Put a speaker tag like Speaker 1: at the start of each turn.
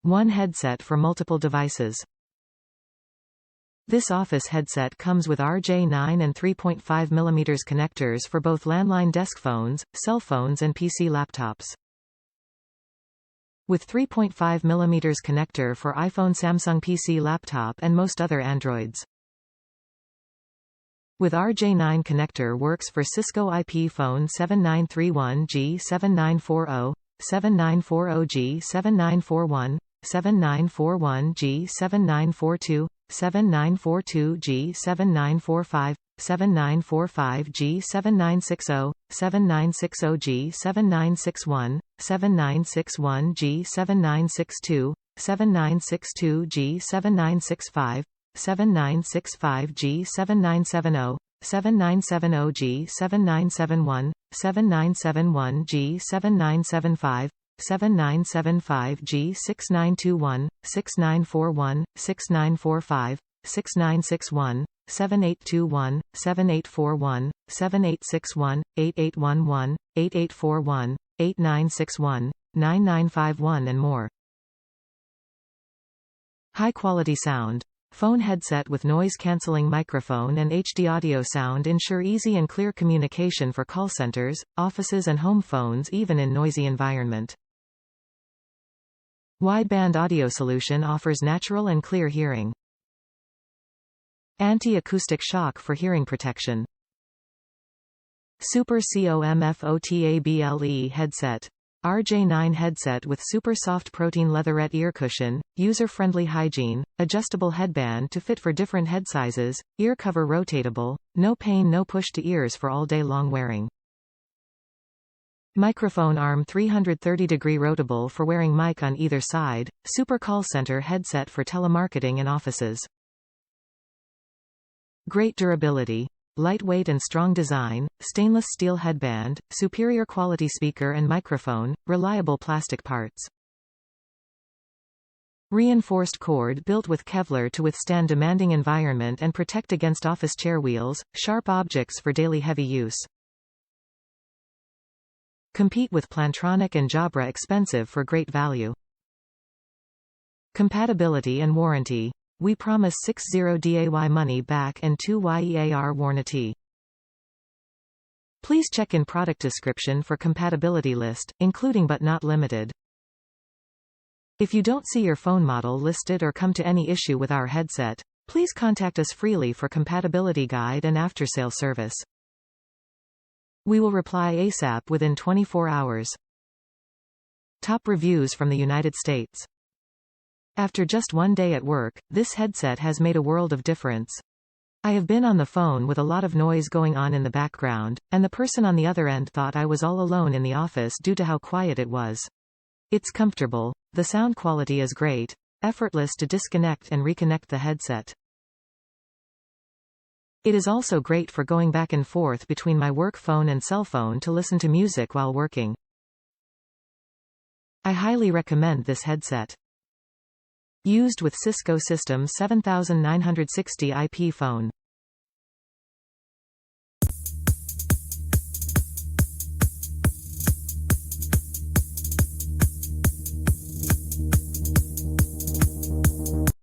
Speaker 1: One headset for multiple devices. This office headset comes with RJ9 and 3.5 mm connectors for both landline desk phones, cell phones and PC laptops. With 3.5 mm connector for iPhone, Samsung PC laptop and most other Androids. With RJ9 connector works for Cisco IP Phone 7931G, 7940, 7940G, 7941, 7941G, 7942, 7942G, 7945, 7945G, 7960, 7960G, 7961, 7961G, 7962, 7962G, 7965, 7965G, 7970, 7970G, 7971, 7971G, 7975, 7975G, 6921, 6941, 6945, 6961, 7821, 7841, 7861, 8811, 8841, 8961, 9951 and more. High-quality sound. Phone headset with noise-canceling microphone and HD audio sound ensure easy and clear communication for call centers, offices and home phones even in noisy environment. Wideband audio solution offers natural and clear hearing. Anti-acoustic shock for hearing protection. Super COMFOTABLE headset. RJ9 headset with super soft protein leatherette ear cushion, user-friendly hygiene, adjustable headband to fit for different head sizes, ear cover rotatable, no pain no push to ears for all day long wearing. Microphone arm 330-degree rotable for wearing mic on either side, super call center headset for telemarketing and offices. Great durability. Lightweight and strong design, stainless steel headband, superior quality speaker and microphone, reliable plastic parts. Reinforced cord built with Kevlar to withstand demanding environment and protect against office chair wheels, sharp objects for daily heavy use. Compete with Plantronic and Jabra, expensive for great value. Compatibility and warranty. We promise 60 day money back and 2 year warranty. Please check in product description for compatibility list, including but not limited. If you don't see your phone model listed or come to any issue with our headset, please contact us freely for compatibility guide and after-sale service. We will reply ASAP within 24 hours. Top reviews from the United States. After just one day at work, this headset has made a world of difference. I have been on the phone with a lot of noise going on in the background, and the person on the other end thought I was all alone in the office due to how quiet it was. It's comfortable, the sound quality is great, effortless to disconnect and reconnect the headset. It is also great for going back and forth between my work phone and cell phone to listen to music while working. I highly recommend this headset. Used with Cisco System 7960 IP phone.